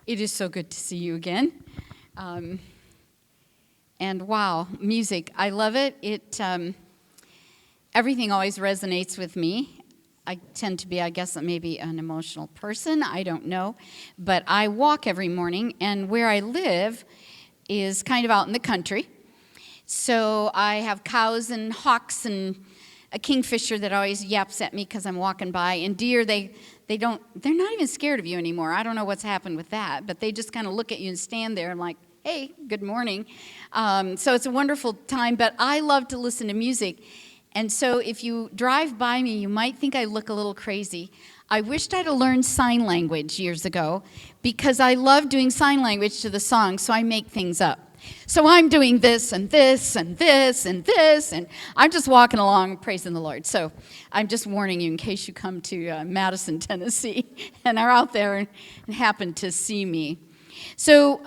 It is so good to see you again. And wow, music, I love it. Everything always resonates with me. I tend to be, I guess, maybe an emotional person. I don't know. But I walk every morning, and where I live is kind of out in the country. So I have cows and hawks and a kingfisher that always yaps at me because I'm walking by. And deer, they're not even scared of you anymore. I don't know what's happened with that, but they just kind of look at you and stand there and like, hey, good morning. So it's a wonderful time, but I love to listen to music. And so if you drive by me, you might think I look a little crazy. I wished I'd have learned sign language years ago because I love doing sign language to the song, so I make things up. So I'm doing this and this and this and this, and I'm just walking along praising the Lord. So I'm just warning you in case you come to Madison, Tennessee, and are out there and happen to see me. So,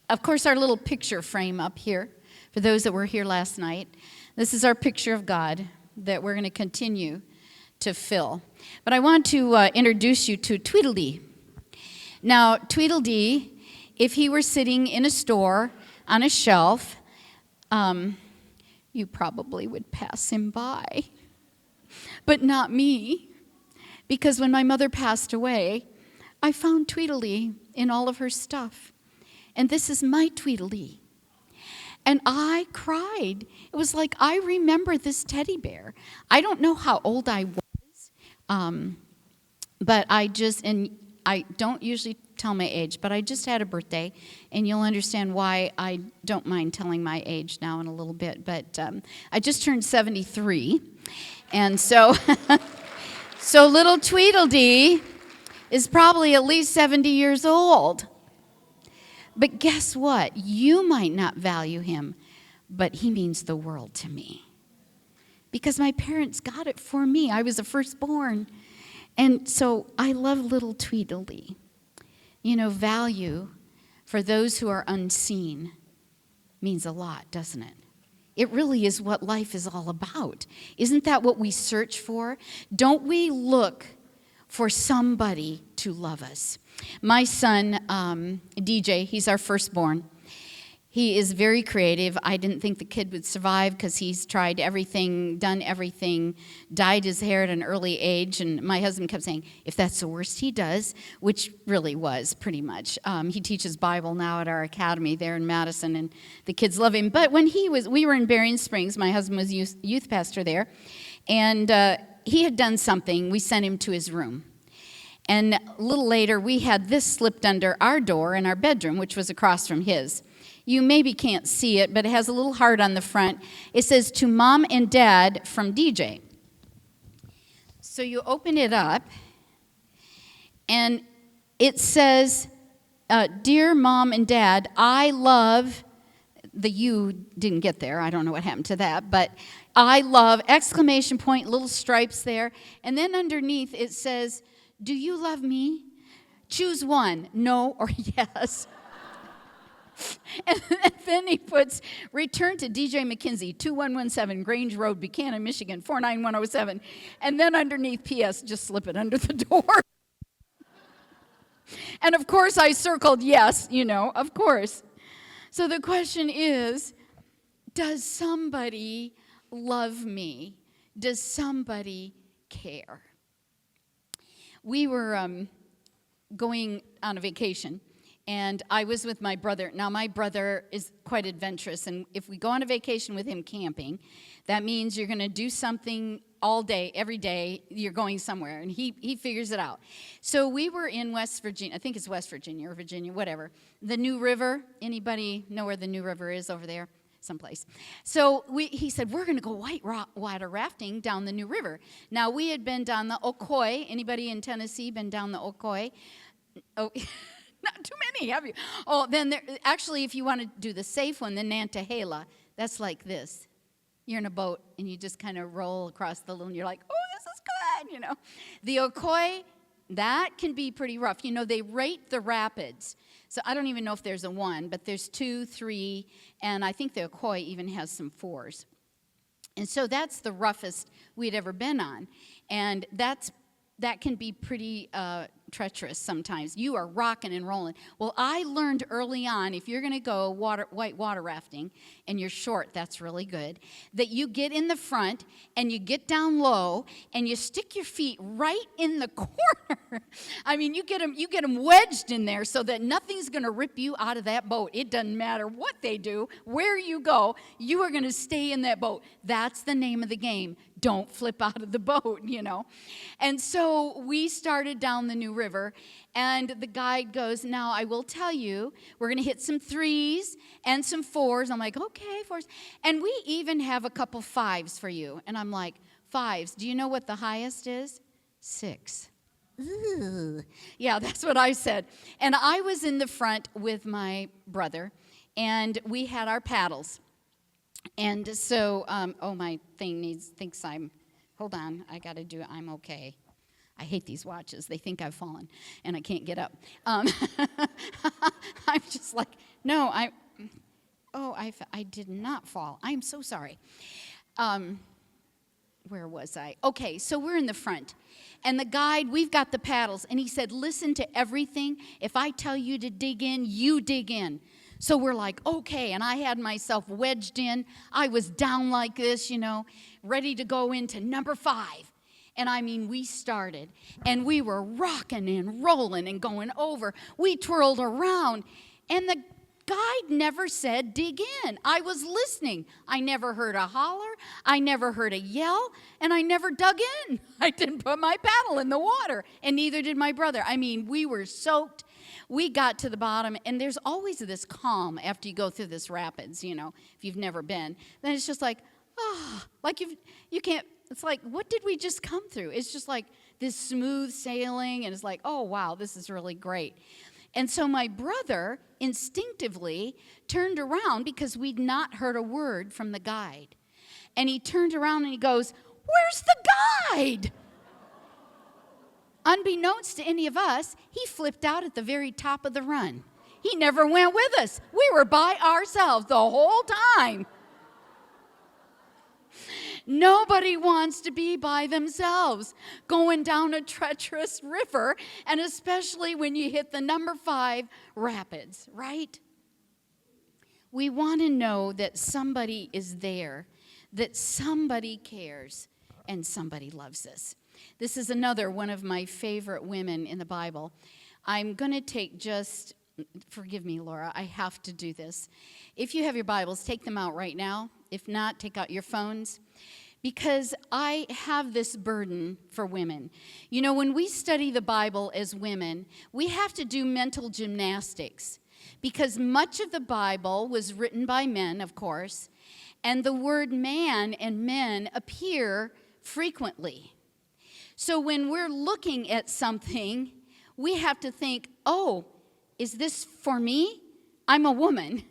of course, our little picture frame up here, for those that were here last night, this is our picture of God that we're going to continue to fill. But I want to introduce you to Tweedledee. Now, Tweedledee, if he were sitting in a store on a shelf, you probably would pass him by. But not me, because when my mother passed away, I found Tweedledee in all of her stuff. And this is my Tweedledee. And I cried. It was like, I remember this teddy bear. I don't know how old I was, but I don't usually tell my age, but I just had a birthday, and you'll understand why I don't mind telling my age now in a little bit. But I just turned 73, and so, so little Tweedledee is probably at least 70 years old. But guess what? You might not value him, but he means the world to me. Because my parents got it for me. I was the firstborn. And so I love little Tweedledee. You know, value for those who are unseen means a lot, doesn't it? It really is what life is all about. Isn't that what we search for? Don't we look for somebody to love us? My son, DJ, he's our firstborn. He is very creative. I didn't think the kid would survive because he's tried everything, done everything, dyed his hair at an early age. And my husband kept saying, if that's the worst he does, which really was pretty much. He teaches Bible now at our academy there in Madison, and the kids love him. But when we were in Berrien Springs, my husband was youth pastor there, and he had done something. We sent him to his room. And a little later, we had this slipped under our door in our bedroom, which was across from his. You maybe can't see it, but it has a little heart on the front. It says, to Mom and Dad from DJ. So you open it up, and it says, Dear Mom and Dad, I love, the you didn't get there. I don't know what happened to that, but I love, exclamation point, little stripes there. And then underneath it says, do you love me? Choose one, no or yes. And then he puts, return to DJ McKenzie, 2117 Grange Road, Buchanan, Michigan, 49107. And then underneath, P.S., just slip it under the door. And of course I circled yes, of course. So the question is, does somebody love me? Does somebody care? We were going on a vacation, and I was with my brother. Now, my brother is quite adventurous, and if we go on a vacation with him camping, that means you're going to do something all day, every day, you're going somewhere, and he figures it out. So we were in West Virginia, I think it's West Virginia or Virginia, whatever. The New River, anybody know where the New River is over there? Someplace. So he said, we're going to go whitewater rafting down the New River. Now, we had been down the Ocoee. Anybody in Tennessee been down the Ocoee? Oh, not too many, have you? Oh, then actually, if you want to do the safe one, the Nantahala, that's like this. You're in a boat, and you just kind of roll across the little, and you're like, oh, this is good, The Ocoee, that can be pretty rough. They rate the rapids. So I don't even know if there's a 1, but there's 2, 3, and I think the Ocoee even has some 4s. And so that's the roughest we'd ever been on. And that can be pretty treacherous sometimes. You are rocking and rolling. Well, I learned early on, if you're going to go white water rafting and you're short, that's really good, that you get in the front and you get down low and you stick your feet right in the corner. I mean, you get them wedged in there so that nothing's going to rip you out of that boat. It doesn't matter what they do, where you go, you are going to stay in that boat. That's the name of the game. Don't flip out of the boat, you know. And so we started down the New River, and the guide goes, now I will tell you, we're going to hit some 3s and some 4s. I'm like, okay, 4s. And we even have a couple 5s for you. And I'm like, 5s. Do you know what the highest is? 6. Ooh. Yeah, that's what I said. And I was in the front with my brother, and we had our paddles. And so, my thing thinks I'm, hold on, I got to do it, I'm okay. I hate these watches. They think I've fallen, and I can't get up. I'm just like, no, I did not fall. I'm so sorry. Where was I? Okay, so we're in the front. And the guide, we've got the paddles, and he said, listen to everything. If I tell you to dig in, you dig in. So we're like, okay, and I had myself wedged in. I was down like this, you know, ready to go into number 5. And I mean, we started, and we were rocking and rolling and going over. We twirled around, and the guide never said dig in. I was listening. I never heard a holler. I never heard a yell, and I never dug in. I didn't put my paddle in the water, and neither did my brother. I mean, we were soaked. We got to the bottom, and there's always this calm after you go through this rapids, you know, if you've never been. Then it's just like, like you can't, it's like, what did we just come through? It's just like this smooth sailing, and it's like, oh, wow, this is really great. And so my brother instinctively turned around because we'd not heard a word from the guide. And he turned around and he goes, where's the guide? Unbeknownst to any of us, he flipped out at the very top of the run. He never went with us. We were by ourselves the whole time. Nobody wants to be by themselves going down a treacherous river, and especially when you hit the number 5 rapids, right? We want to know that somebody is there, that somebody cares, and somebody loves us. This is another one of my favorite women in the Bible. I'm going to take forgive me, Laura, I have to do this. If you have your Bibles, take them out right now. If not, take out your phones. Because I have this burden for women. You know, when we study the Bible as women, we have to do mental gymnastics. Because much of the Bible was written by men, of course, and the word man and men appear frequently. So when we're looking at something, we have to think, oh, is this for me? I'm a woman.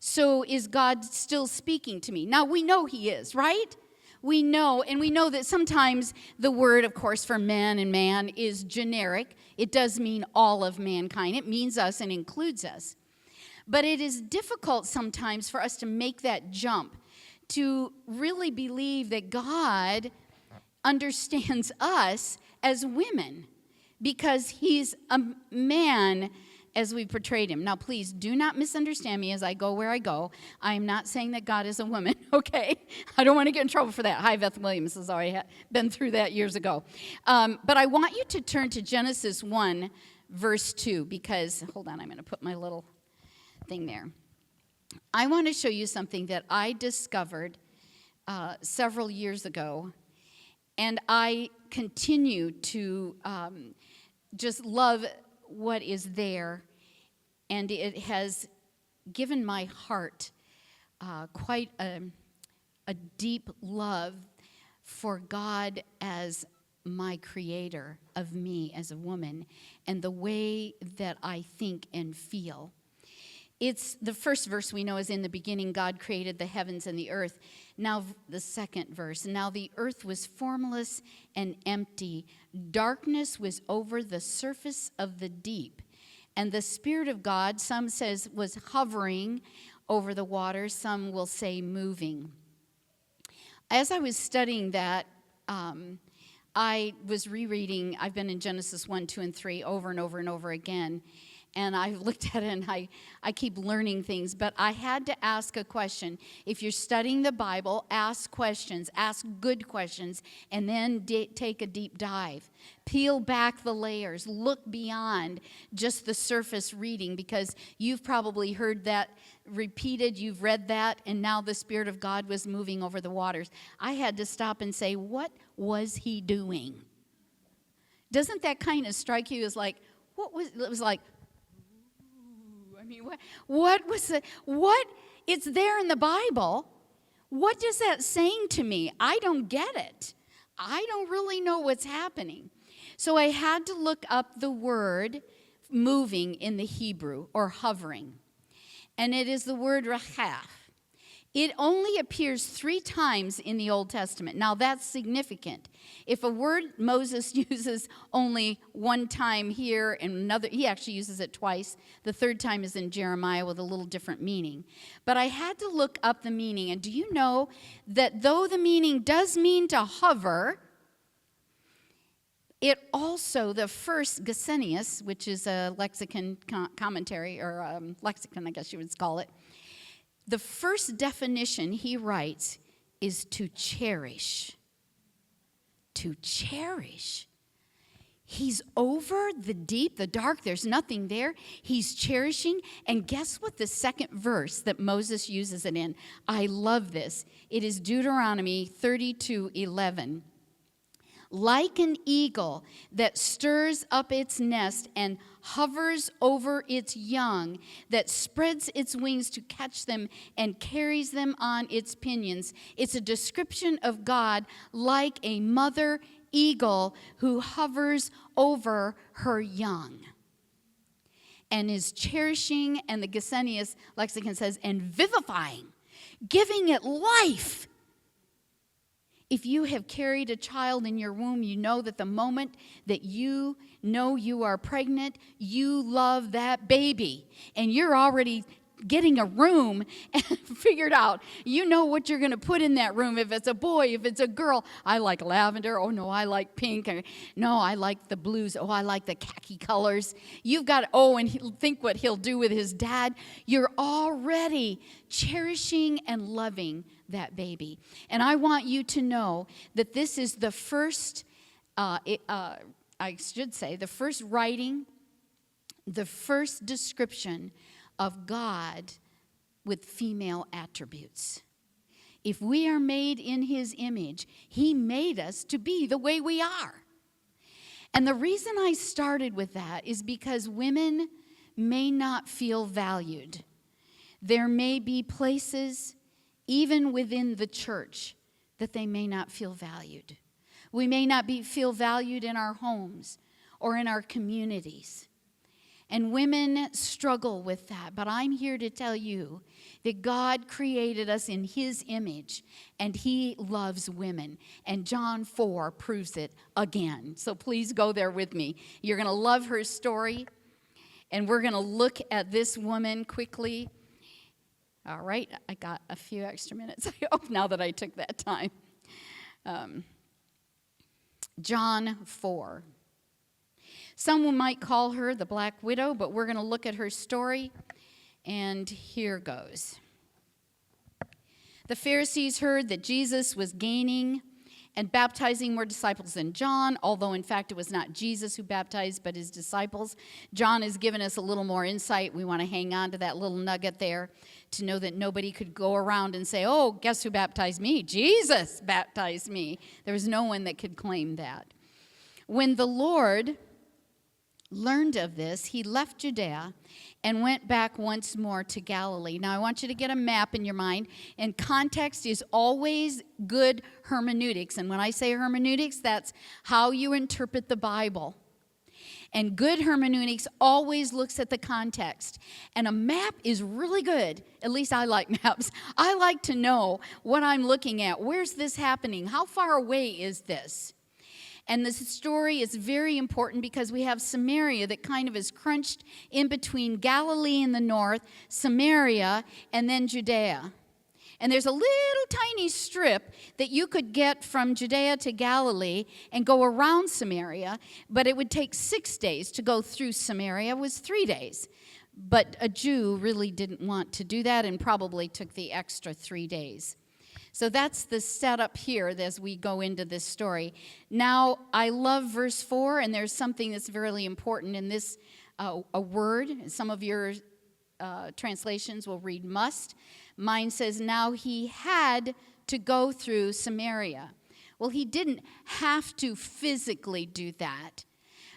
So is God still speaking to me? Now, we know he is, right? We know, and we know that sometimes the word, of course, for man and man is generic. It does mean all of mankind. It means us and includes us. But it is difficult sometimes for us to make that jump, to really believe that God understands us as women because he's a man as we portrayed him. Now, please do not misunderstand me as I go where I go. I am not saying that God is a woman, okay? I don't want to get in trouble for that. Hi, Beth Williams has already been through that years ago. But I want you to turn to Genesis 1, verse 2, because, hold on, I'm going to put my little thing there. I want to show you something that I discovered several years ago, and I continue to just love what is there, and it has given my heart quite a deep love for God as my creator of me as a woman and the way that I think and feel. It's the first verse we know is in the beginning, God created the heavens and the earth. Now the second verse, now the earth was formless and empty. Darkness was over the surface of the deep. And the Spirit of God, some says, was hovering over the waters. Some will say moving. As I was studying that, I was rereading, I've been in Genesis 1, 2, and 3 over and over and over again. And I looked at it and I keep learning things. But I had to ask a question. If you're studying the Bible, ask questions. Ask good questions. And then take a deep dive. Peel back the layers. Look beyond just the surface reading. Because you've probably heard that repeated. You've read that. And now the Spirit of God was moving over the waters. I had to stop and say, what was he doing? Doesn't that kind of strike you as like, it was like, I mean, what was it? It's there in the Bible. What is that saying to me? I don't get it. I don't really know what's happening. So I had to look up the word moving in the Hebrew, or hovering. And it is the word rachaf. It only appears 3 times in the Old Testament. Now, that's significant. If a word Moses uses only 1 time here and another, he actually uses it twice. The 3rd time is in Jeremiah with a little different meaning. But I had to look up the meaning. And do you know that though the meaning does mean to hover, it also, the first Gesenius, which is a lexicon commentary, or lexicon, I guess you would call it, the first definition he writes is to cherish. To cherish. He's over the deep, the dark, there's nothing there. He's cherishing. And guess what the second verse that Moses uses it in? I love this. It is Deuteronomy 32:11. Like an eagle that stirs up its nest and hovers over its young, that spreads its wings to catch them and carries them on its pinions. It's a description of God like a mother eagle who hovers over her young and is cherishing, and the Gesenius lexicon says, and vivifying, giving it life. If you have carried a child in your womb, you know that the moment that you know you are pregnant, you love that baby. And you're already getting a room and figured out, you know what you're going to put in that room. If it's a boy, if it's a girl, I like lavender. Oh, no, I like pink. No, I like the blues. Oh, I like the khaki colors. You've got, and think what he'll do with his dad. You're already cherishing and loving that baby. And I want you to know that this is the first, I should say, the first writing, the first description of God with female attributes. If we are made in his image, he made us to be the way we are. And the reason I started with that is because women may not feel valued. There may be places, even within the church, that they may not feel valued. We may not feel valued in our homes or in our communities. And women struggle with that. But I'm here to tell you that God created us in his image, and he loves women. And John 4 proves it again. So please go there with me. You're going to love her story. And we're going to look at this woman quickly. All right, I got a few extra minutes, I hope, now that I took that time. John 4. Someone might call her the Black Widow, but we're going to look at her story, and here goes. The Pharisees heard that Jesus was gaining and baptizing more disciples than John, although in fact it was not Jesus who baptized, but his disciples. John has given us a little more insight. We want to hang on to that little nugget there to know that nobody could go around and say, oh, guess who baptized me? Jesus baptized me. There was no one that could claim that. When the Lord learned of this, he left Judea and went back once more to Galilee. Now, I want you to get a map in your mind, and context is always good hermeneutics. And when I say hermeneutics, that's how you interpret the Bible. And good hermeneutics always looks at the context. And a map is really good. At least I like maps. I like to know what I'm looking at. Where's this happening? How far away is this? And this story is very important because we have Samaria that kind of is crunched in between Galilee in the north, Samaria, and then Judea. And there's a little tiny strip that you could get from Judea to Galilee and go around Samaria, but it would take 6 days. To go through Samaria was 3 days. But a Jew really didn't want to do that and probably took the extra 3 days. So that's the setup here as we go into this story. Now, I love verse 4, and there's something that's really important in this, a word. Some of your translations will read must. Mine says, now he had to go through Samaria. Well, he didn't have to physically do that,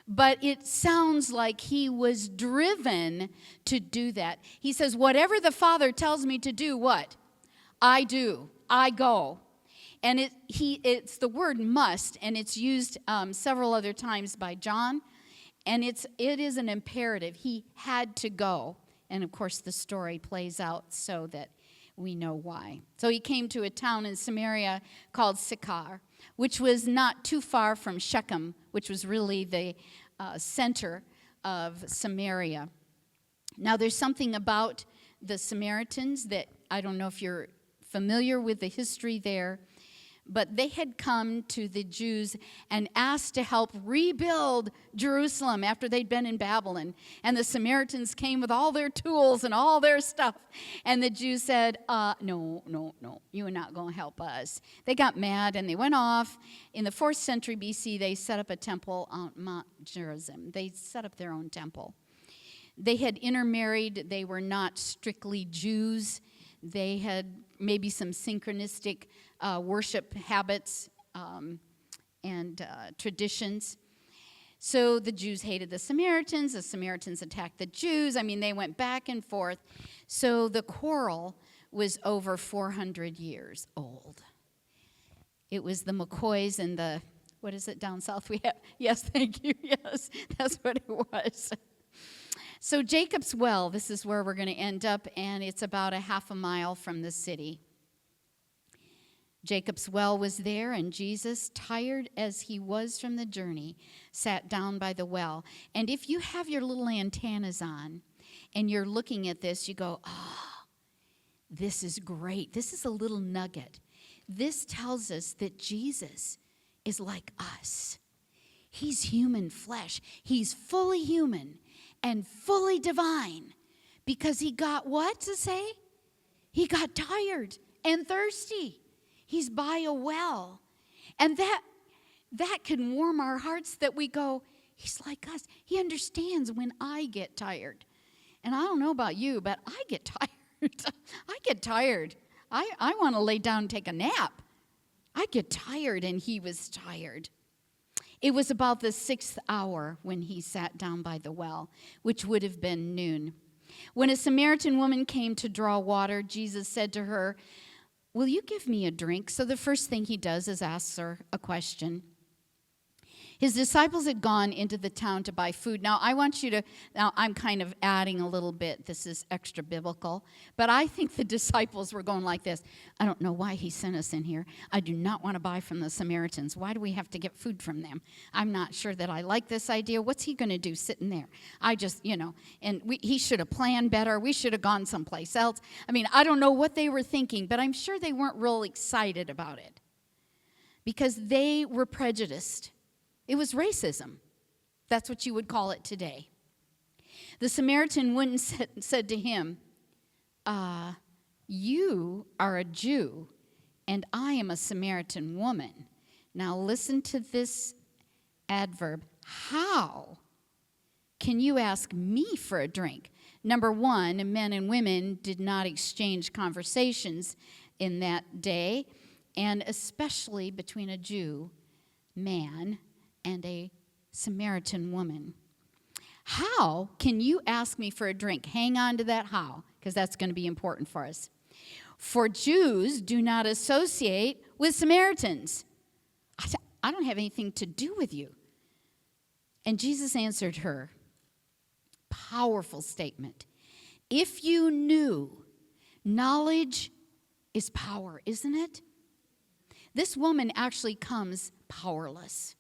but it sounds like he was driven to do that. He says, whatever the Father tells me to do, what? I do. I go. And it's the word must, and it's used several other times by John, and it is an imperative. He had to go. And, of course, the story plays out so that we know why. So he came to a town in Samaria called Sychar, which was not too far from Shechem, which was really the center of Samaria. Now, there's something about the Samaritans that I don't know if you're familiar with the history there, but they had come to the Jews and asked to help rebuild Jerusalem after they'd been in Babylon. And the Samaritans came with all their tools and all their stuff. And the Jews said, no, you are not going to help us. They got mad and they went off. In the 4th century BC, they set up a temple on Mount Gerizim. They set up their own temple. They had intermarried. They were not strictly Jews. They had maybe some synchronistic worship habits and traditions. So the Jews hated the Samaritans attacked the Jews. I mean, they went back and forth. So the quarrel was over 400 years old. It was the McCoys and the, what is it down south we have? Yes, thank you. Yes, that's what it was. So Jacob's Well, this is where we're going to end up, and it's about a half a mile from the city. Jacob's Well was there, and Jesus, tired as he was from the journey, sat down by the well. And if you have your little antennas on and you're looking at this, you go, this is great. This is a little nugget. This tells us that Jesus is like us. He's human flesh. He's fully human and fully divine, because he got what to say? He got tired and thirsty. He's by a well. And that can warm our hearts, that we go, he's like us. He understands when I get tired. And I don't know about you, but I get tired. I get tired. I want to lay down and take a nap. I get tired, and he was tired. It was about the 6th hour when he sat down by the well, which would have been noon. When a Samaritan woman came to draw water, Jesus said to her, will you give me a drink? So the first thing he does is asks her a question. His disciples had gone into the town to buy food. Now, I'm kind of adding a little bit. This is extra biblical. But I think the disciples were going like this. I don't know why he sent us in here. I do not want to buy from the Samaritans. Why do we have to get food from them? I'm not sure that I like this idea. What's he going to do sitting there? He should have planned better. We should have gone someplace else. I mean, I don't know what they were thinking, but I'm sure they weren't real excited about it because they were prejudiced. It was racism. That's what you would call it today. The Samaritan woman said to him, you are a Jew, and I am a Samaritan woman. Now listen to this adverb. How can you ask me for a drink? Number one, men and women did not exchange conversations in that day, and especially between a Jew man and a Samaritan woman. How can you ask me for a drink? Hang on to that how, because that's going to be important for us. For Jews do not associate with Samaritans. I don't have anything to do with you. And Jesus answered her, powerful statement. If you knew, knowledge is power, isn't it? This woman actually comes powerless.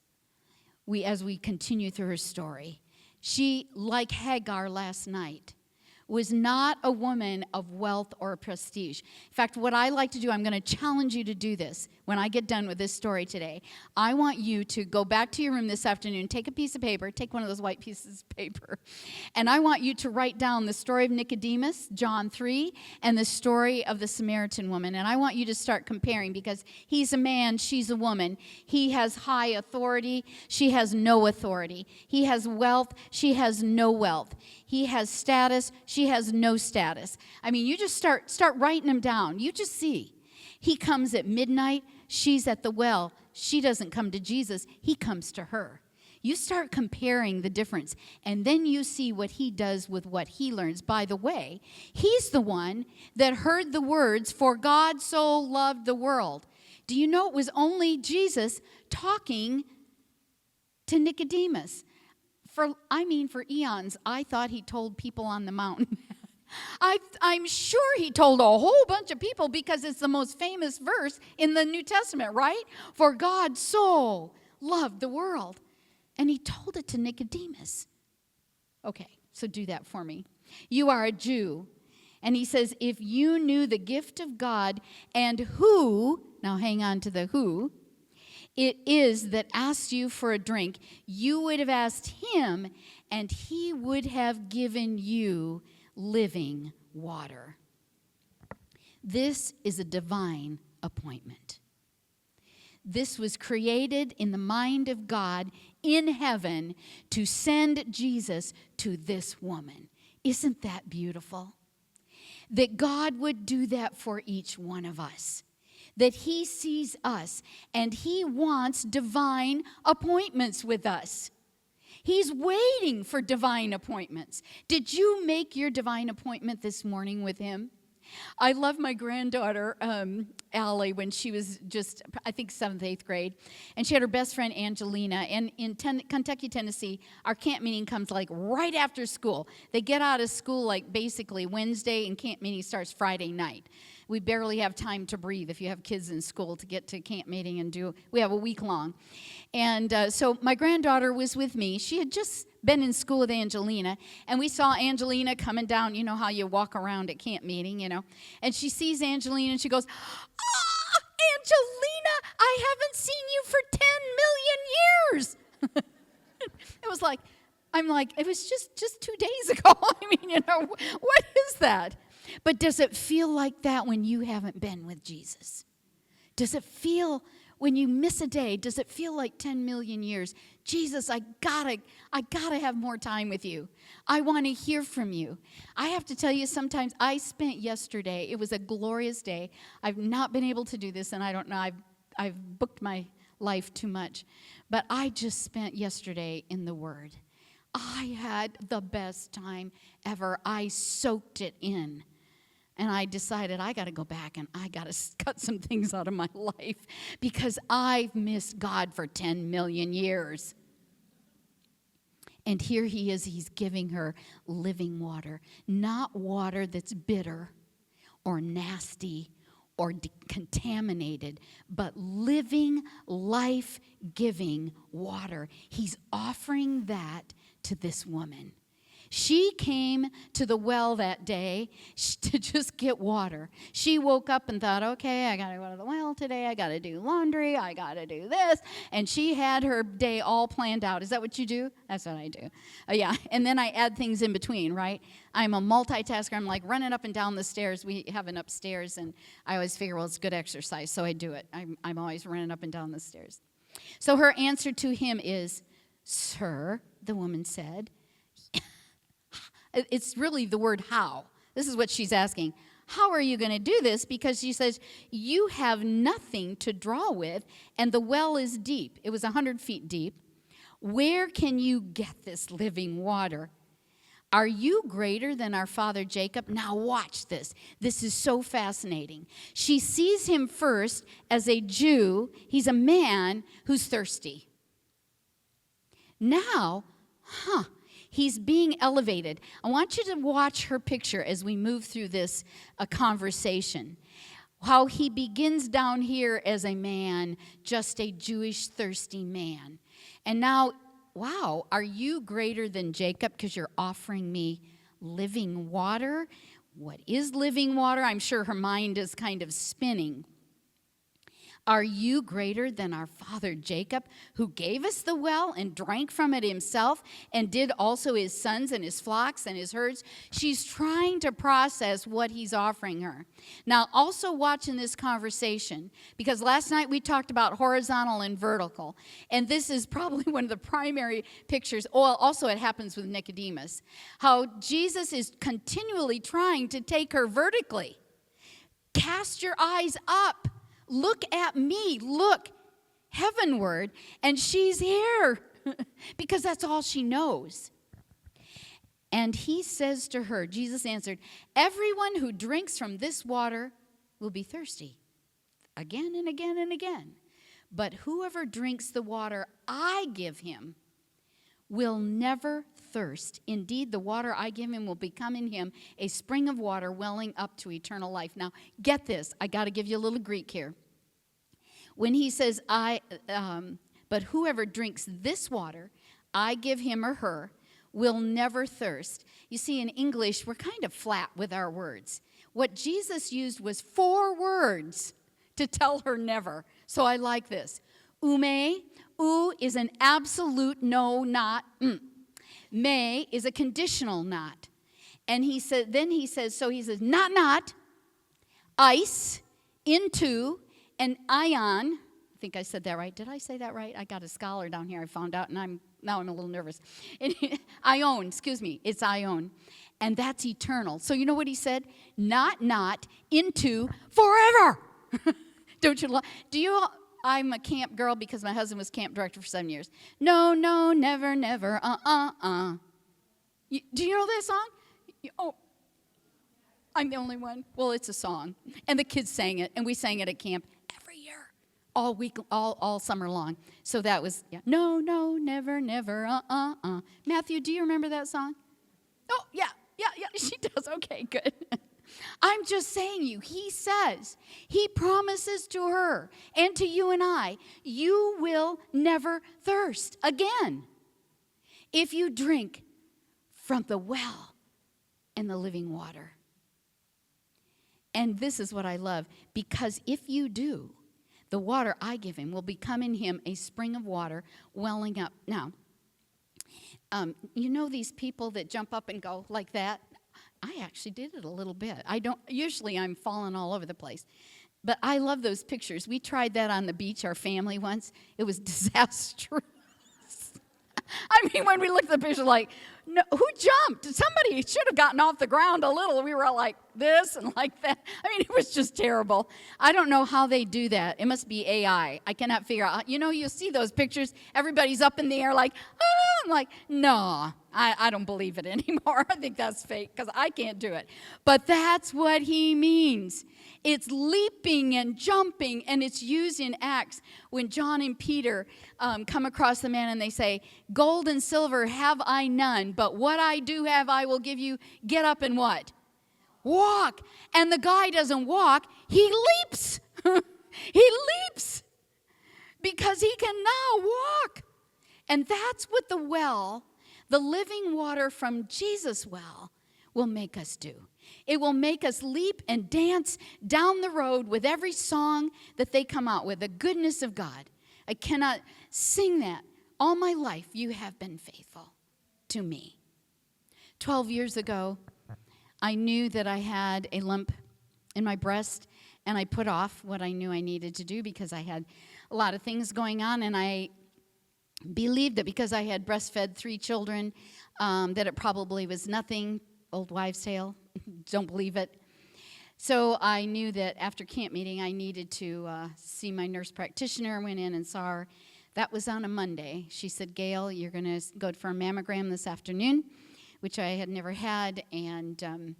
As we continue through her story, she, like Hagar last night, was not a woman of wealth or prestige. In fact, what I like to do, I'm going to challenge you to do this when I get done with this story today. I want you to go back to your room this afternoon, take a piece of paper, take one of those white pieces of paper, and I want you to write down the story of Nicodemus, John 3, and the story of the Samaritan woman. And I want you to start comparing, because he's a man, she's a woman. He has high authority, she has no authority. He has wealth, she has no wealth. He has status, she has no status. I mean, you just start writing them down. You just see. He comes at midnight, she's at the well. She doesn't come to Jesus, he comes to her. You start comparing the difference, and then you see what he does with what he learns. By the way, he's the one that heard the words, "For God so loved the world." Do you know it was only Jesus talking to Nicodemus? For eons, I thought he told people on the mountain. I'm sure he told a whole bunch of people, because it's the most famous verse in the New Testament, right? For God so loved the world. And he told it to Nicodemus. Okay, so do that for me. You are a Jew. And he says, if you knew the gift of God and who, now hang on to the who, it is that asks you for a drink, you would have asked him, and he would have given you living water. This is a divine appointment. This was created in the mind of God in heaven to send Jesus to this woman. Isn't that beautiful? That God would do that for each one of us. That he sees us and he wants divine appointments with us. He's waiting for divine appointments. Did you make your divine appointment this morning with him? I love my granddaughter, Allie, when she was just, I think, 7th, 8th grade. And she had her best friend, Angelina. And in Kentucky, Tennessee, our camp meeting comes like right after school. They get out of school like basically Wednesday, and camp meeting starts Friday night. We barely have time to breathe if you have kids in school to get to camp meeting and we have a week long. And so my granddaughter was with me. She had just been in school with Angelina, and we saw Angelina coming down. You know how you walk around at camp meeting, you know. And she sees Angelina, and she goes, Angelina, I haven't seen you for 10 million years. It was like, I'm like, it was just 2 days ago. I mean, you know, what is that? But does it feel like that when you haven't been with Jesus? Does it feel, when you miss a day, does it feel like 10 million years? Jesus, I gotta have more time with you. I want to hear from you. I have to tell you, sometimes I spent yesterday, it was a glorious day. I've not been able to do this, and I don't know, I've booked my life too much. But I just spent yesterday in the Word. I had the best time ever. I soaked it in. And I decided I got to go back and I got to cut some things out of my life, because I've missed God for 10 million years. And here he is, he's giving her living water. Not water that's bitter or nasty or contaminated, but living, life-giving water. He's offering that to this woman. She came to the well that day to just get water. She woke up and thought, okay, I got to go to the well today. I got to do laundry. I got to do this. And she had her day all planned out. Is that what you do? That's what I do. Yeah. And then I add things in between, right? I'm a multitasker. I'm like running up and down the stairs. We have an upstairs, and I always figure, well, it's good exercise, so I do it. I'm always running up and down the stairs. So her answer to him is, "Sir," the woman said. It's really the word how. This is what she's asking. How are you going to do this? Because she says, you have nothing to draw with, and the well is deep. It was 100 feet deep. Where can you get this living water? Are you greater than our father Jacob? Now watch this. This is so fascinating. She sees him first as a Jew. He's a man who's thirsty. Now, he's being elevated. I want you to watch her picture as we move through this conversation. How he begins down here as a man, just a Jewish thirsty man. And now, wow, are you greater than Jacob because you're offering me living water. What is living water? I'm sure her mind is kind of spinning. Are you greater than our father Jacob, who gave us the well and drank from it himself, and did also his sons and his flocks and his herds? She's trying to process what he's offering her. Now, also watch in this conversation, because last night we talked about horizontal and vertical, and this is probably one of the primary pictures. Oh, also it happens with Nicodemus, how Jesus is continually trying to take her vertically. Cast your eyes up. Look at me, look heavenward, and she's here because that's all she knows. And he says to her, Jesus answered, everyone who drinks from this water will be thirsty again and again and again. But whoever drinks the water I give him will never thirst. Indeed, the water I give him will become in him a spring of water welling up to eternal life. Now, get this. I got to give you a little Greek here. When he says, but whoever drinks this water, I give him or her, will never thirst. You see, in English, we're kind of flat with our words. What Jesus used was 4 words to tell her never. So I like this. Ume, u is an absolute no, not Me is a conditional not. And he says, not, ice, into, and ion. I think I said that right. Did I say that right? I got a scholar down here I found out, and now I'm a little nervous. Ion, it's ion. And that's eternal. So you know what he said? Not, into, forever. Don't you love? I'm a camp girl because my husband was camp director for 7 years. No, never, do you know that song? Oh, I'm the only one. Well, it's a song. And the kids sang it, and we sang it at camp every year, all week, all summer long. So that was, no, never, Matthew, do you remember that song? Oh, yeah, she does. Okay, good. I'm just saying he says, he promises to her and to you and I, you will never thirst again if you drink from the well and the living water. And this is what I love, because if you do, the water I give him will become in him a spring of water welling up. Now, you know these people that jump up and go like that? I actually did it a little bit. Usually I'm falling all over the place. But I love those pictures. We tried that on the beach, our family once. It was disastrous. I mean, when we looked at the picture, like, no, who jumped? Somebody should have gotten off the ground a little. We were all like this and like that. I mean, it was just terrible. I don't know how they do that. It must be AI. I cannot figure out. You know, you see those pictures. Everybody's up in the air like, I'm like, no, I don't believe it anymore. I think that's fake because I can't do it. But that's what he means. It's leaping and jumping, and it's used in Acts when John and Peter come across the man and they say, gold and silver have I none, but what I do have I will give you. Get up and what? Walk. And the guy doesn't walk, he leaps. He leaps because he can now walk. And that's what the well, the living water from Jesus' well, will make us do. It will make us leap and dance down the road with every song that they come out with, the goodness of God. I cannot sing that. All my life you have been faithful to me. 12 years ago, I knew that I had a lump in my breast, and I put off what I knew I needed to do because I had a lot of things going on, and I believed that because I had breastfed 3 children, that it probably was nothing. Old wives' tale. Don't believe it. So I knew that after camp meeting, I needed to see my nurse practitioner. Went in and saw her. That was on a Monday. She said, Gail, you're going to go for a mammogram this afternoon, which I had never had. And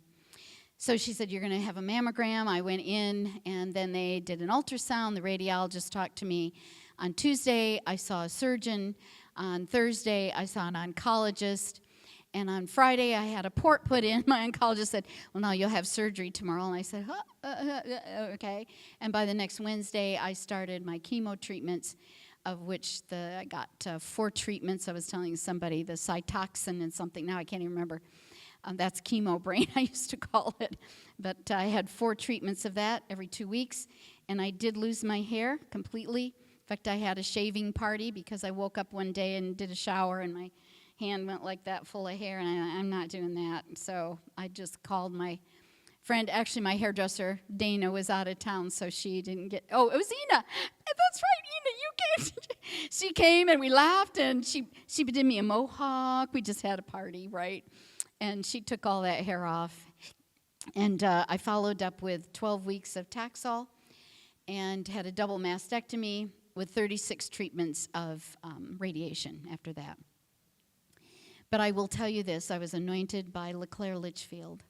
so she said, you're going to have a mammogram. I went in, and then they did an ultrasound. The radiologist talked to me. On Tuesday, I saw a surgeon. On Thursday, I saw an oncologist. And on Friday, I had a port put in. My oncologist said, well, no, you'll have surgery tomorrow. And I said, okay. And by the next Wednesday, I started my chemo treatments, of which I got 4 treatments. I was telling somebody the Cytoxin and something. Now I can't even remember. That's chemo brain, I used to call it. But I had 4 treatments of that every 2 weeks, and I did lose my hair completely. In fact, I had a shaving party because I woke up one day and did a shower, and my hand went like that full of hair, and I'm not doing that. So I just called my friend. Actually, my hairdresser, Dana, was out of town, so she didn't get... Oh, it was Ina. That's right, Ina, you came. She came, and we laughed, and she did me a mohawk. We just had a party, right? And she took all that hair off. And I followed up with 12 weeks of Taxol and had a double mastectomy with 36 treatments of radiation after that. But I will tell you this, I was anointed by LeClaire Litchfield.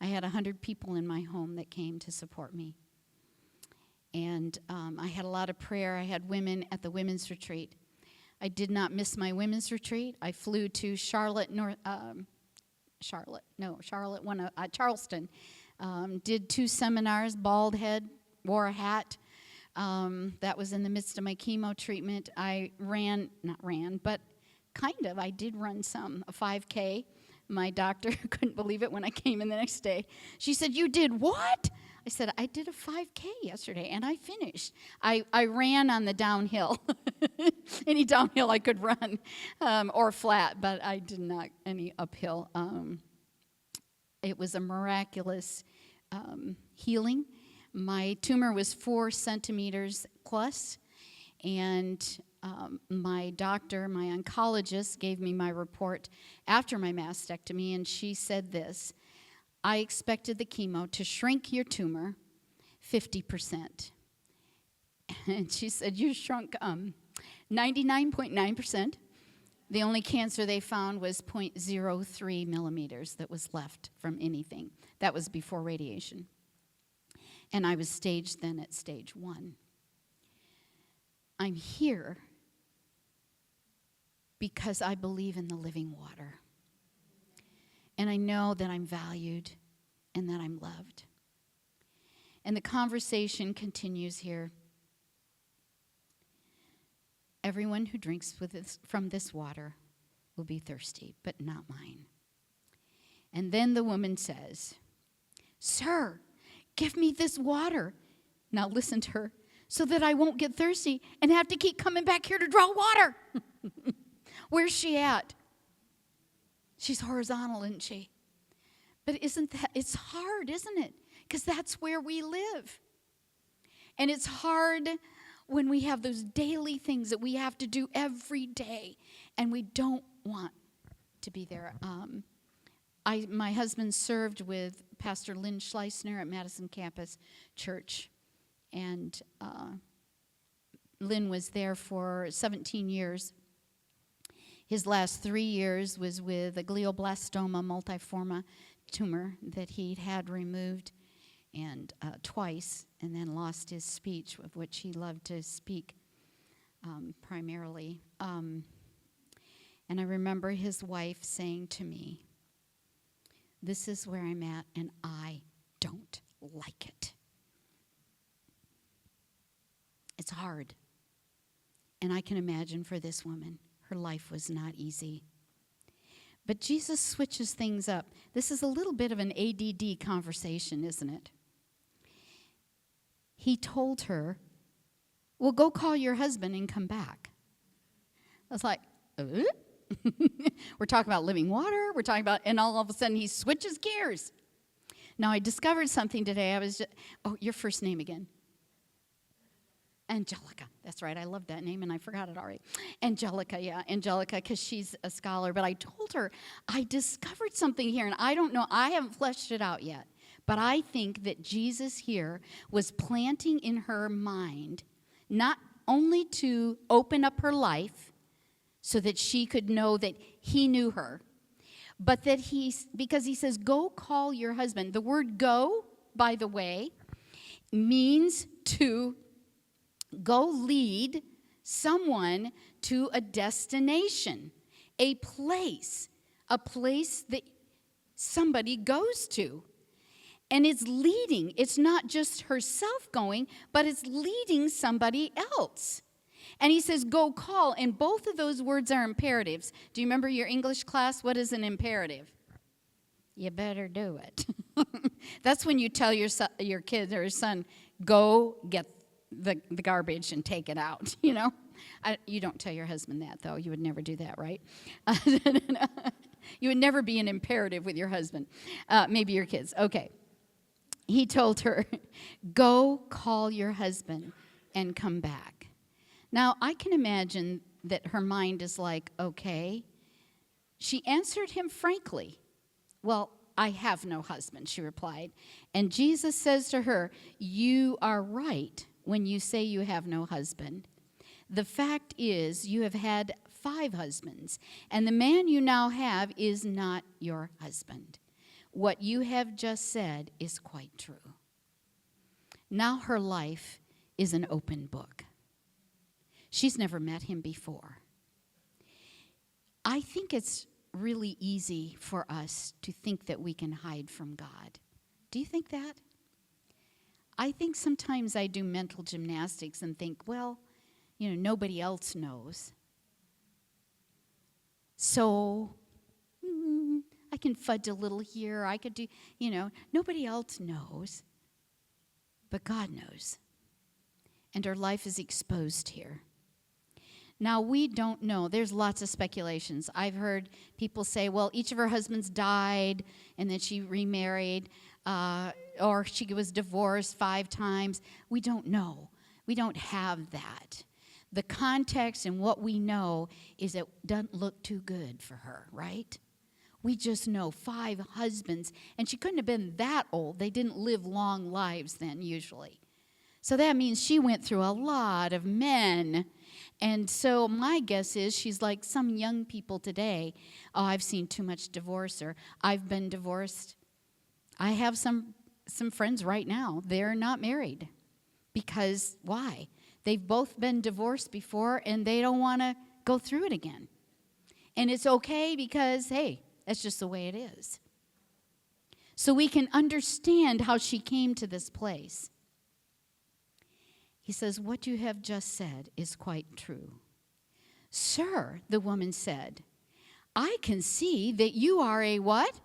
I had 100 people in my home that came to support me. And I had a lot of prayer. I had women at the women's retreat. I did not miss my women's retreat. I flew to Charleston. Did 2 seminars, bald head, wore a hat. That was in the midst of my chemo treatment. I did run some, a 5K. My doctor couldn't believe it when I came in the next day. She said, "You did what?" I said, "I did a 5K yesterday, and I finished." I ran on the downhill. Any downhill I could run, or flat, but I did not any uphill. It was a miraculous healing. My tumor was 4 centimeters plus, and my doctor, my oncologist, gave me my report after my mastectomy, and she said this: "I expected the chemo to shrink your tumor 50%. And she said, "You shrunk 99.9%. The only cancer they found was 0.03 millimeters that was left from anything. That was before radiation. And I was staged then at stage 1. I'm here because I believe in the living water. And I know that I'm valued and that I'm loved." And the conversation continues here. "Everyone who drinks from this water will be thirsty, but not mine." And then the woman says, "Sir, give me this water." Now listen to her. "So that I won't get thirsty and have to keep coming back here to draw water." Where's she at? She's horizontal, isn't she? But it's hard, isn't it? Because that's where we live. And it's hard when we have those daily things that we have to do every day, and we don't want to be there. My husband served with Pastor Lynn Schleisner at Madison Campus Church, and Lynn was there for 17 years. His last 3 years was with a glioblastoma multiforme tumor that he'd had removed and twice, and then lost his speech, of which he loved to speak primarily. And I remember his wife saying to me, "This is where I'm at, and I don't like it." It's hard. And I can imagine for this woman, her life was not easy. But Jesus switches things up. This is a little bit of an ADD conversation, isn't it? He told her, "Well, go call your husband and come back." I was like, We're talking about living water. We're talking about, and all of a sudden he switches gears. Now, I discovered something today. Your first name again? Angelica. That's right. I love that name, and I forgot it already. Angelica, because she's a scholar. But I told her, I discovered something here, and I don't know. I haven't fleshed it out yet. But I think that Jesus here was planting in her mind not only to open up her life so that she could know that he knew her, but that because he says, "Go call your husband." The word "go," by the way, means to go lead someone to a destination, a place that somebody goes to. And it's leading. It's not just herself going, but it's leading somebody else. And he says, "Go call." And both of those words are imperatives. Do you remember your English class? What is an imperative? you better do it. That's when you tell your kid or son, go get the garbage and take it out, you know. You don't tell your husband that, though. You would never do that, right? You would never be an imperative with your husband. Maybe your kids. Okay. He told her, go call your husband and come back. Now, I can imagine that her mind is like, okay. She answered him frankly. Well, I have no husband, she replied. And Jesus says to her, you are right when you say you have no husband. The fact is, you have had 5 husbands, and the man you now have is not your husband. What you have just said is quite true. Now her life is an open book. She's never met him before. I think it's really easy for us to think that we can hide from God. Do you think that? I think sometimes I do mental gymnastics and think, well, you know, nobody else knows. So, I can fudge a little here. I could do, you know, nobody else knows. But God knows. And her life is exposed here. Now, we don't know. There's lots of speculations. I've heard people say, well, each of her husbands died, and then she remarried, or she was divorced 5 times. We don't know. We don't have that. The context and what we know is it doesn't look too good for her, right? We just know 5 husbands, and she couldn't have been that old. They didn't live long lives then, usually. So that means she went through a lot of men. And so my guess is she's like some young people today. Oh, I've seen too much divorce, or I've been divorced. I have some friends right now. They're not married. Because why? They've both been divorced before, and they don't want to go through it again. And it's okay because, hey, that's just the way it is. So we can understand how she came to this place. He says, what you have just said is quite true. Sir, the woman said, I can see that you are a what?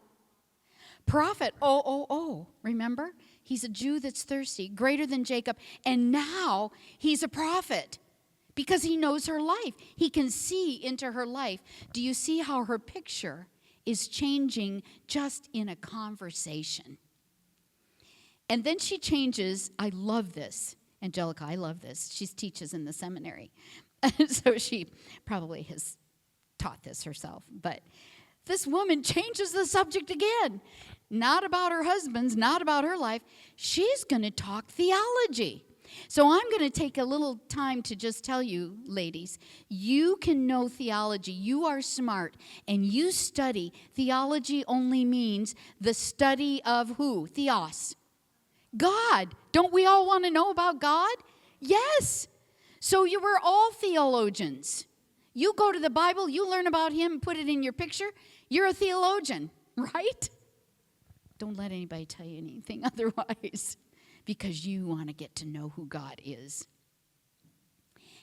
Prophet. Oh. Remember? He's a Jew that's thirsty, greater than Jacob. And now he's a prophet because he knows her life. He can see into her life. Do you see how her picture is changing just in a conversation? And then she changes. I love this. Angelica, I love this. She teaches in the seminary. So she probably has taught this herself. But this woman changes the subject again. Not about her husbands, not about her life. She's going to talk theology. So I'm going to take a little time to just tell you, ladies, you can know theology. You are smart, and you study. Theology only means the study of who? Theos. God. Don't we all want to know about God? Yes. So you were all theologians. You go to the Bible, you learn about him, put it in your picture. You're a theologian, right? Don't let anybody tell you anything otherwise, because you want to get to know who God is.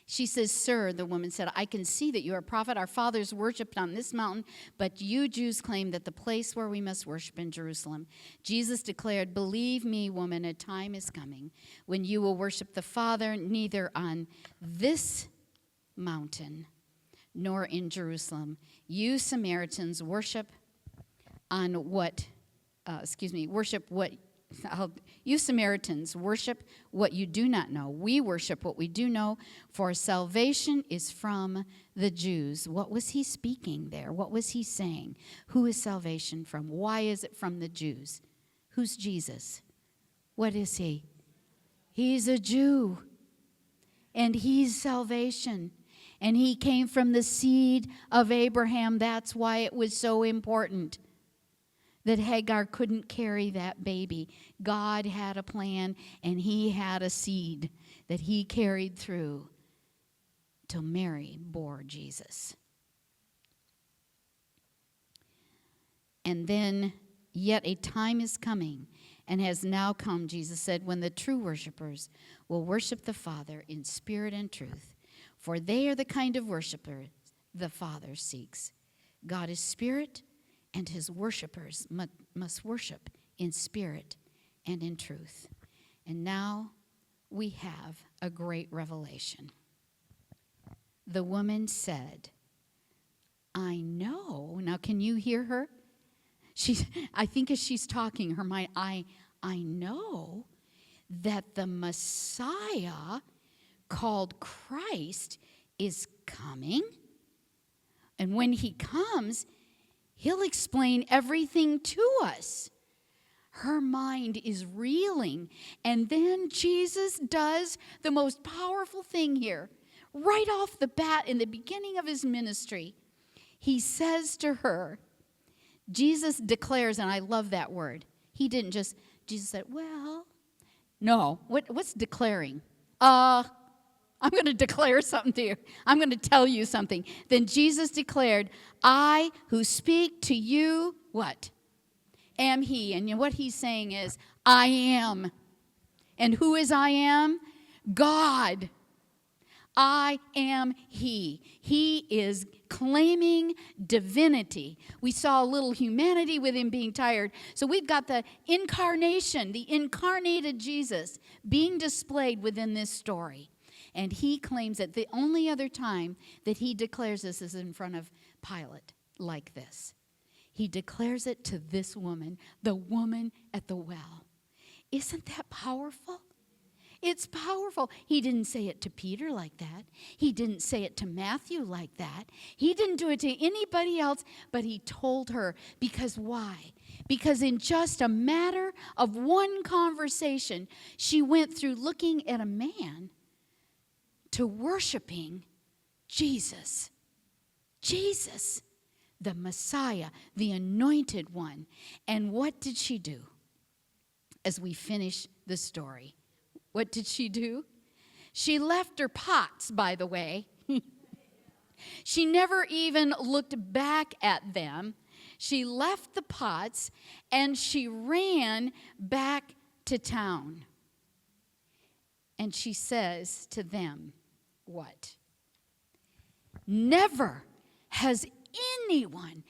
She says, sir, the woman said, I can see that you are a prophet. Our fathers worshipped on this mountain, but you Jews claim that the place where we must worship in Jerusalem. Jesus declared, believe me, woman, a time is coming when you will worship the Father neither on this mountain nor in Jerusalem. You Samaritans worship you Samaritans worship what you do not know. We worship what we do know, for salvation is from the Jews. What was he speaking there? What was he saying? Who is salvation from? Why is it from the Jews? Who's Jesus? What is he? He's a Jew, and he's salvation. And he came from the seed of Abraham. That's why it was so important that Hagar couldn't carry that baby. God had a plan, and he had a seed that he carried through till Mary bore Jesus. And then, yet a time is coming, and has now come, Jesus said, when the true worshipers will worship the Father in spirit and truth, for they are the kind of worshiper the Father seeks. God is spirit, and his worshipers must worship in spirit and in truth. And now we have a great revelation. The woman said, I know. Now, can you hear her? I think as she's talking, her mind, I know that the Messiah called Christ is coming. And when he comes, he'll explain everything to us. Her mind is reeling. And then Jesus does the most powerful thing here. Right off the bat, in the beginning of his ministry, he says to her, Jesus declares, and I love that word. He didn't just, Jesus said, well, no. What's declaring? I'm going to declare something to you. I'm going to tell you something. Then Jesus declared, I who speak to you, what? Am he. And what he's saying is, I am. And who is I am? God. I am he. He is claiming divinity. We saw a little humanity with him being tired. So we've got the incarnation, the incarnated Jesus being displayed within this story. And he claims that the only other time that he declares this is in front of Pilate like this. He declares it to this woman, the woman at the well. Isn't that powerful? It's powerful. He didn't say it to Peter like that. He didn't say it to Matthew like that. He didn't do it to anybody else, but he told her. Because why? Because in just a matter of one conversation, she went through looking at a man to worshiping Jesus. Jesus, the Messiah, the anointed one. And what did she do as we finish the story? What did she do? She left her pots, by the way. She never even looked back at them. She left the pots and she ran back to town. And she says to them, what? Never has anyone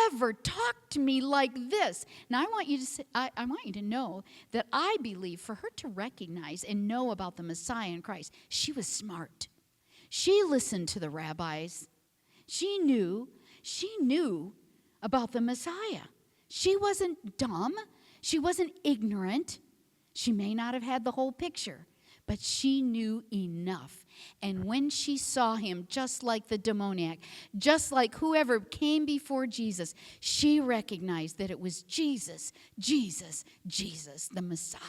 ever talked to me like this. Now I want you to say, I want you to know that I believe for her to recognize and know about the Messiah and Christ, she was smart. She listened to the rabbis. She knew about the Messiah. She wasn't dumb. She wasn't ignorant. She may not have had the whole picture, but she knew enough. And when she saw him, just like the demoniac, just like whoever came before Jesus, she recognized that it was Jesus, Jesus, Jesus, the Messiah.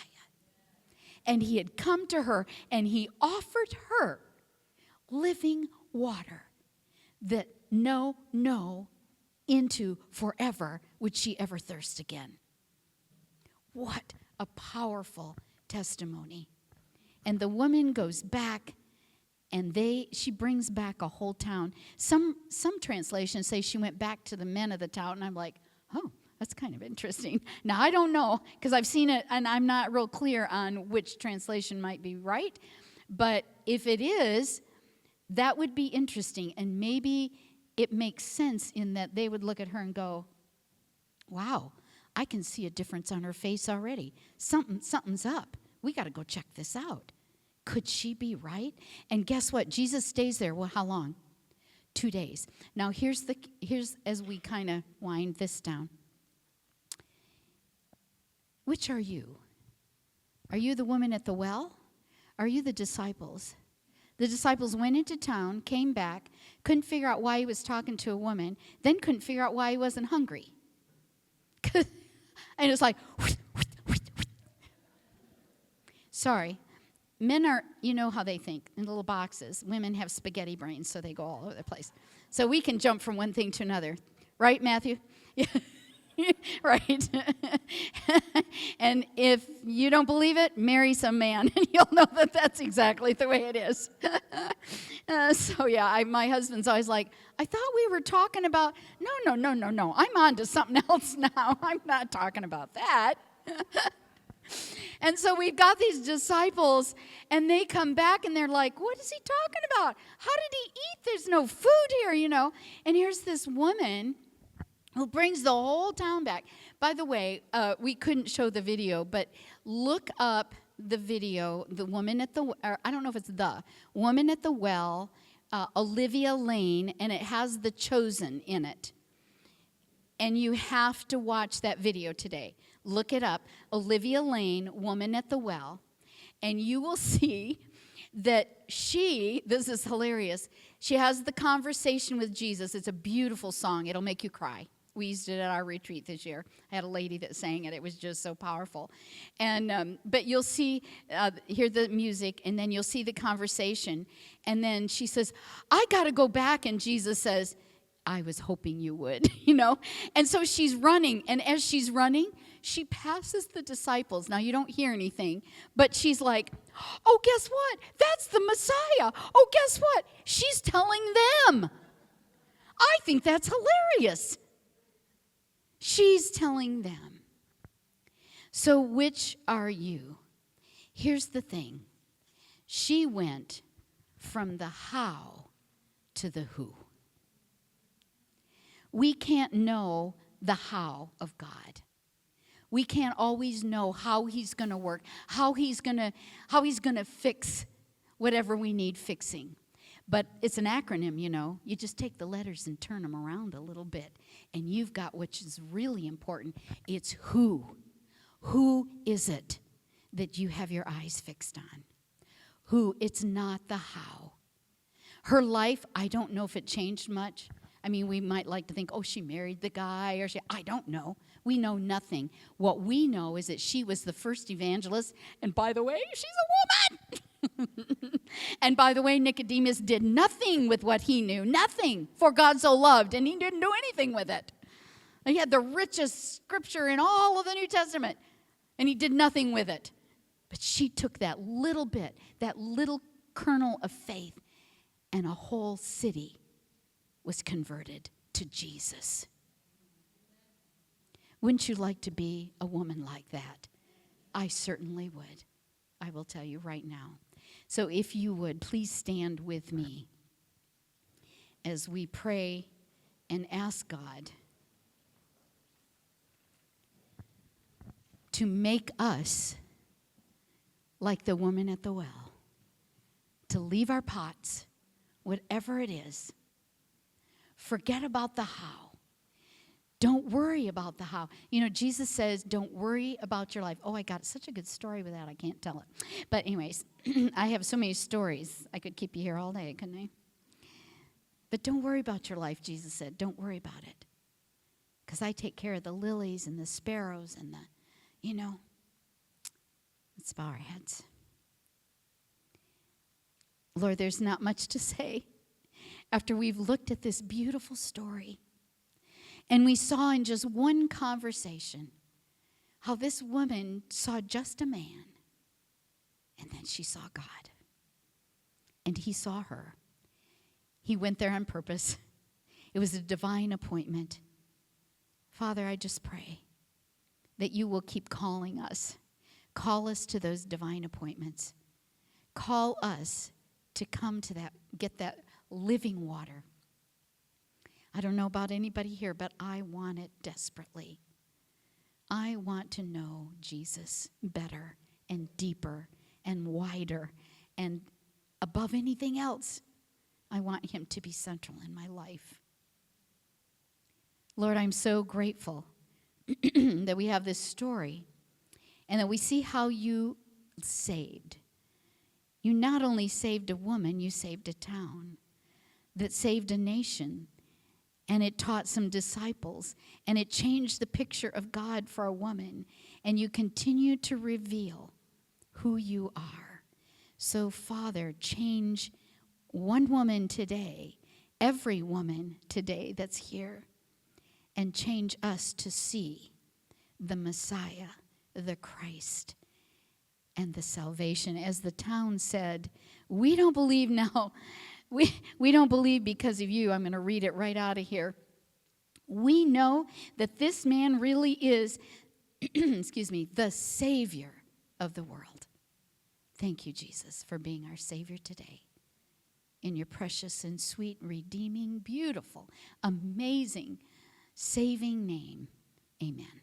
And he had come to her and he offered her living water that no into forever would she ever thirst again. What a powerful testimony. And the woman goes back, and she brings back a whole town. Some translations say she went back to the men of the town, and I'm like, oh, that's kind of interesting. Now, I don't know, because I've seen it, and I'm not real clear on which translation might be right. But if it is, that would be interesting, and maybe it makes sense in that they would look at her and go, wow, I can see a difference on her face already. Something's up. We got to go check this out. Could she be right? And guess what? Jesus stays there. Well, how long? 2 days. Now, here's as we kind of wind this down. Which are you? Are you the woman at the well? Are you the disciples? The disciples went into town, came back, couldn't figure out why he was talking to a woman, then couldn't figure out why he wasn't hungry. And it's like, sorry. Men are, you know how they think, in little boxes. Women have spaghetti brains, so they go all over the place. So we can jump from one thing to another. Right, Matthew? Yeah. Right. And if you don't believe it, marry some man, and you'll know that that's exactly the way it is. My husband's always like, I thought we were talking about, no. I'm on to something else now. I'm not talking about that. And so we've got these disciples, and they come back, and they're like, what is he talking about? How did he eat? There's no food here, And here's this woman who brings the whole town back. By the way, we couldn't show the video, but look up the video, the woman at the, or I don't know if it's the woman at the well, Olivia Lane, and it has The Chosen in it. And you have to watch that video today. Look it up, Olivia Lane, woman at the well, and you will see that this is hilarious, she has the conversation with Jesus. It's a beautiful song. It'll make you cry. We used it at our retreat this year. I had a lady that sang it. It was just so powerful. And but you'll see, hear the music, and then you'll see the conversation. And then she says, I got to go back. And Jesus says, I was hoping you would, And so she's running. And as she's running, she passes the disciples. Now, you don't hear anything, but she's like, oh, guess what? That's the Messiah. Oh, guess what? She's telling them. I think that's hilarious. She's telling them. So which are you? Here's the thing. She went from the how to the who. We can't know the how of God. We can't always know how he's going to work, how he's going to fix whatever we need fixing. But it's an acronym, You just take the letters and turn them around a little bit, and you've got which is really important. It's who. Who is it that you have your eyes fixed on? Who? It's not the how. Her life, I don't know if it changed much. I mean, we might like to think, oh, she married the guy, or I don't know. We know nothing. What we know is that she was the first evangelist, and by the way, she's a woman. And by the way, Nicodemus did nothing with what he knew. Nothing. For God so loved, and he didn't do anything with it. He had the richest scripture in all of the New Testament, and he did nothing with it. But she took that little bit, that little kernel of faith, and a whole city was converted to Jesus. Wouldn't you like to be a woman like that? I certainly would. I will tell you right now. So if you would, please stand with me as we pray and ask God to make us like the woman at the well, to leave our pots, whatever it is. Forget about the how. Don't worry about the how. Jesus says, don't worry about your life. Oh, I got such a good story with that. I can't tell it. But anyways, I have so many stories. I could keep you here all day, couldn't I? But don't worry about your life, Jesus said. Don't worry about it. Because I take care of the lilies and the sparrows and Let's bow our heads. Lord, there's not much to say after we've looked at this beautiful story. And we saw in just one conversation how this woman saw just a man, and then she saw God. And he saw her. He went there on purpose. It was a divine appointment. Father, I just pray that you will keep calling us. Call us to those divine appointments. Call us to come to that, get that living water. I don't know about anybody here, but I want it desperately. I want to know Jesus better and deeper and wider, and above anything else, I want him to be central in my life. Lord, I'm so grateful that we have this story and that we see how you saved. You not only saved a woman, you saved a town that saved a nation. And it taught some disciples, and it changed the picture of God for a woman. And you continue to reveal who you are. So, Father, change one woman today, every woman today that's here, and change us to see the Messiah, the Christ, and the salvation. As the town said, we don't believe now. We don't believe because of you. I'm going to read it right out of here. We know that this man really is, the Savior of the world. Thank you, Jesus, for being our Savior today. In your precious and sweet, redeeming, beautiful, amazing saving name. Amen.